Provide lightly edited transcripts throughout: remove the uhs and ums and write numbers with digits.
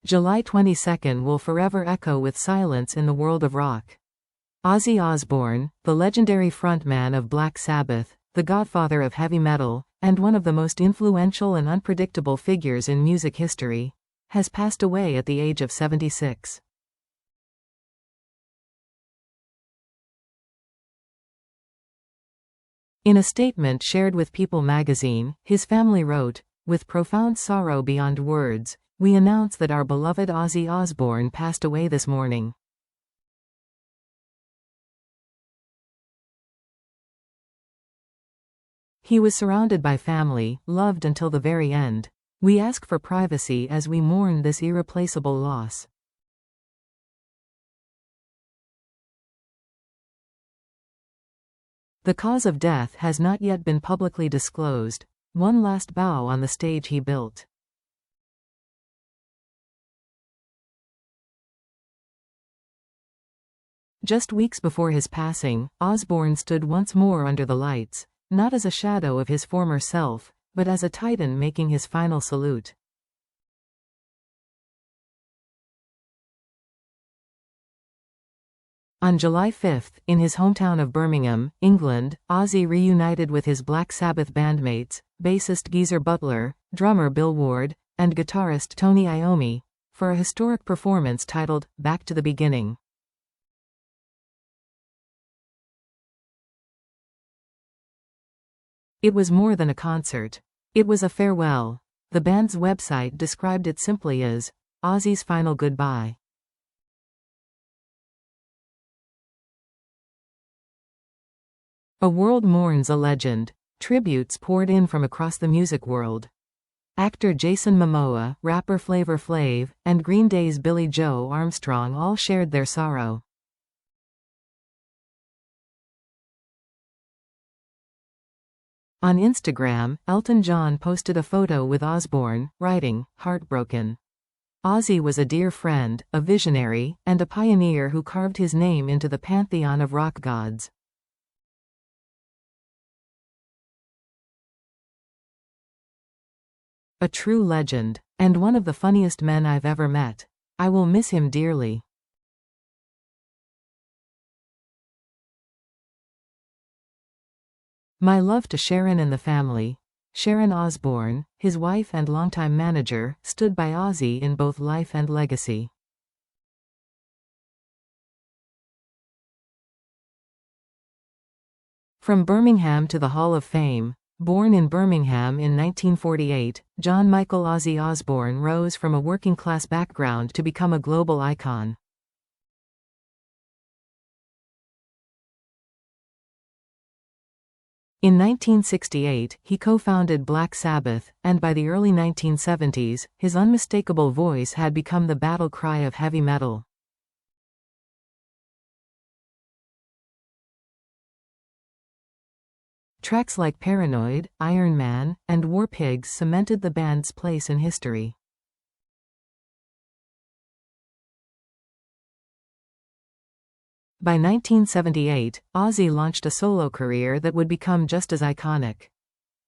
July 22 will forever echo with silence in the world of rock. Ozzy Osbourne, the legendary frontman of Black Sabbath, the godfather of heavy metal, and one of the most influential and unpredictable figures in music history, has passed away at the age of 76. In a statement shared with People magazine, his family wrote, "With profound sorrow beyond words, we announce that our beloved Ozzy Osbourne passed away this morning." He was surrounded by family, loved until the very end. We ask for privacy as we mourn this irreplaceable loss. The cause of death has not yet been publicly disclosed. One last bow on the stage he built. Just weeks before his passing, Osbourne stood once more under the lights, not as a shadow of his former self, but as a titan making his final salute. On July 5, in his hometown of Birmingham, England, Ozzy reunited with his Black Sabbath bandmates, bassist Geezer Butler, drummer Bill Ward, and guitarist Tony Iommi, for a historic performance titled, "Back to the Beginning." It was more than a concert. It was a farewell. The band's website described it simply as Ozzy's final goodbye. A world mourns a legend. Tributes poured in from across the music world. Actor Jason Momoa, rapper Flavor Flav, and Green Day's Billie Joe Armstrong all shared their sorrow. On Instagram, Elton John posted a photo with Osbourne, writing, "Heartbroken. Ozzy was a dear friend, a visionary, and a pioneer who carved his name into the pantheon of rock gods." A true legend, and one of the funniest men I've ever met. I will miss him dearly. My love to Sharon and the family. Sharon Osbourne, his wife and longtime manager, stood by Ozzy in both life and legacy. From Birmingham to the Hall of Fame. Born in Birmingham in 1948, John Michael Ozzy Osbourne rose from a working-class background to become a global icon. In 1968, he co-founded Black Sabbath, and by the early 1970s, his unmistakable voice had become the battle cry of heavy metal. Tracks like Paranoid, Iron Man, and War Pigs cemented the band's place in history. By 1978, Ozzy launched a solo career that would become just as iconic.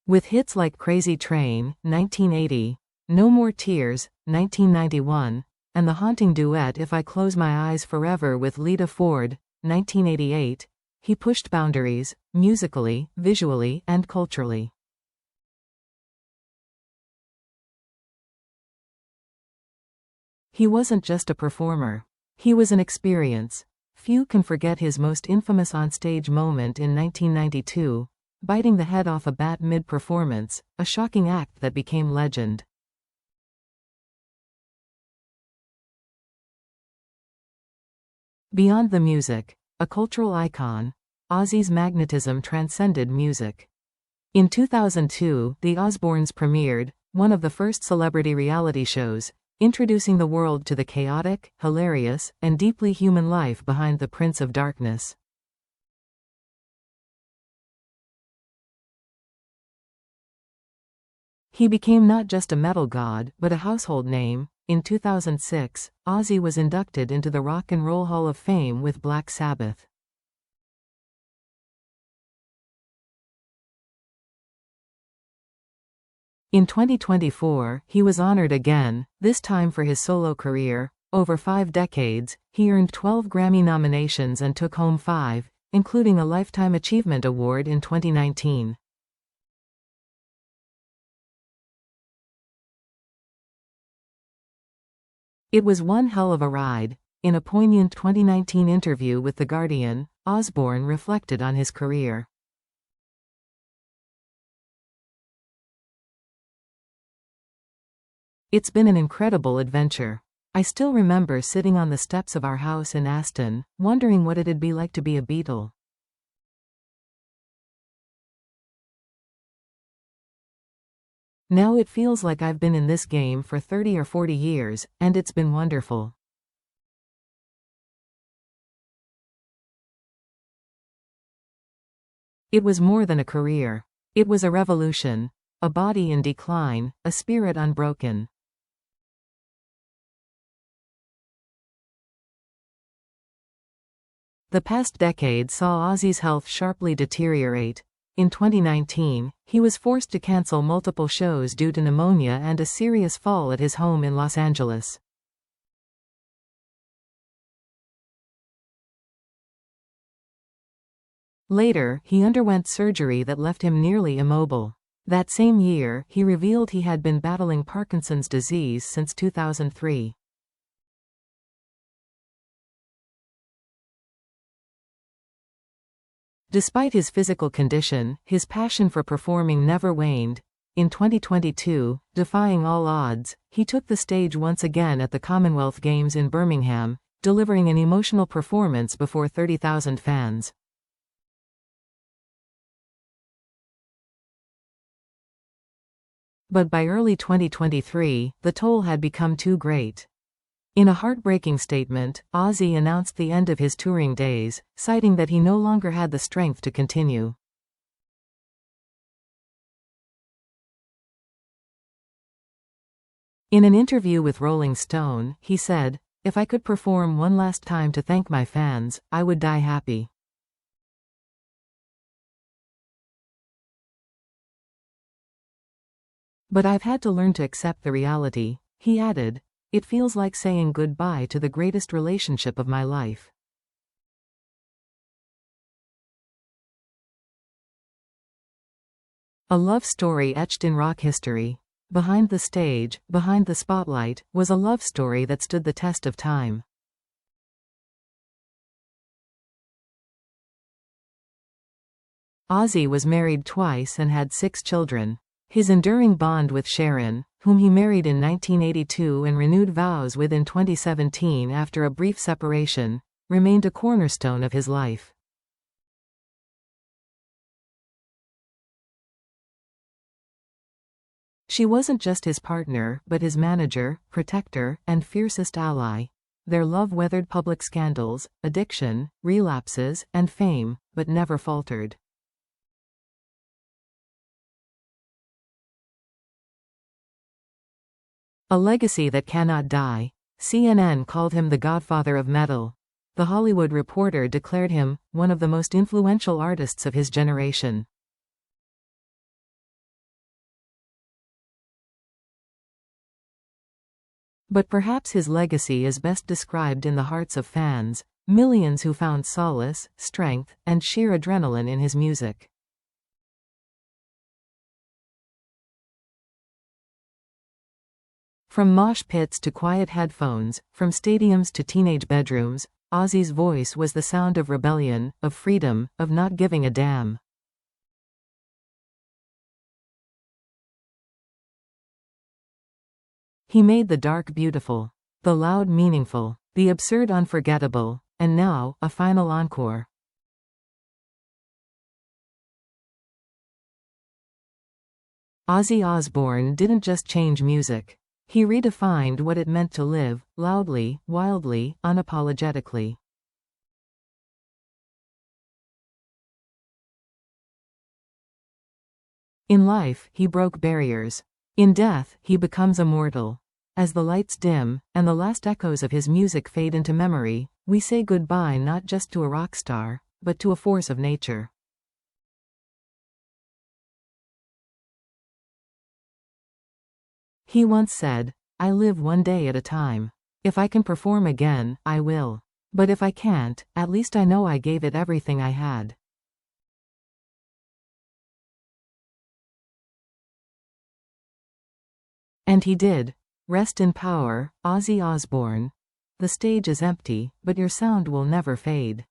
With hits like Crazy Train, 1980, No More Tears, 1991, and the haunting duet If I Close My Eyes Forever with Lita Ford, 1988, he pushed boundaries, musically, visually, and culturally. He wasn't just a performer. He was an experience. Few can forget his most infamous onstage moment in 1992, biting the head off a bat mid-performance, a shocking act that became legend. Beyond the music, a cultural icon, Ozzy's magnetism transcended music. In 2002, The Osbournes premiered, one of the first celebrity reality shows, introducing the world to the chaotic, hilarious, and deeply human life behind the Prince of Darkness. He became not just a metal god, but a household name. In 2006, Ozzy was inducted into the Rock and Roll Hall of Fame with Black Sabbath. In 2024, he was honored again, this time for his solo career. Over 5 decades, he earned 12 Grammy nominations and took home 5, including a Lifetime Achievement Award in 2019. It was one hell of a ride. In a poignant 2019 interview with The Guardian, Osbourne reflected on his career. It's been an incredible adventure. I still remember sitting on the steps of our house in Aston, wondering what it'd be like to be a Beatle. Now it feels like I've been in this game for 30 or 40 years, and it's been wonderful. It was more than a career. It was a revolution. A body in decline, a spirit unbroken. The past decade saw Ozzy's health sharply deteriorate. In 2019, he was forced to cancel multiple shows due to pneumonia and a serious fall at his home in Los Angeles. Later, he underwent surgery that left him nearly immobile. That same year, he revealed he had been battling Parkinson's disease since 2003. Despite his physical condition, his passion for performing never waned. In 2022, defying all odds, he took the stage once again at the Commonwealth Games in Birmingham, delivering an emotional performance before 30,000 fans. But by early 2023, the toll had become too great. In a heartbreaking statement, Ozzy announced the end of his touring days, citing that he no longer had the strength to continue. In an interview with Rolling Stone, he said, "If I could perform one last time to thank my fans, I would die happy." But I've had to learn to accept the reality, he added. It feels like saying goodbye to the greatest relationship of my life. A love story etched in rock history. Behind the stage, behind the spotlight, was a love story that stood the test of time. Ozzy was married twice and had 6 children. His enduring bond with Sharon, whom he married in 1982 and renewed vows with in 2017 after a brief separation, remained a cornerstone of his life. She wasn't just his partner, but his manager, protector, and fiercest ally. Their love weathered public scandals, addiction, relapses, and fame, but never faltered. A legacy that cannot die. CNN called him the Godfather of metal. The Hollywood Reporter declared him one of the most influential artists of his generation. But perhaps his legacy is best described in the hearts of fans, millions who found solace, strength, and sheer adrenaline in his music. From mosh pits to quiet headphones, from stadiums to teenage bedrooms, Ozzy's voice was the sound of rebellion, of freedom, of not giving a damn. He made the dark beautiful, the loud meaningful, the absurd unforgettable, and now, a final encore. Ozzy Osbourne didn't just change music. He redefined what it meant to live, loudly, wildly, unapologetically. In life, he broke barriers. In death, he becomes immortal. As the lights dim, and the last echoes of his music fade into memory, we say goodbye not just to a rock star, but to a force of nature. He once said, "I live one day at a time. If I can perform again, I will. But if I can't, at least I know I gave it everything I had." And he did. Rest in power, Ozzy Osbourne. The stage is empty, but your sound will never fade.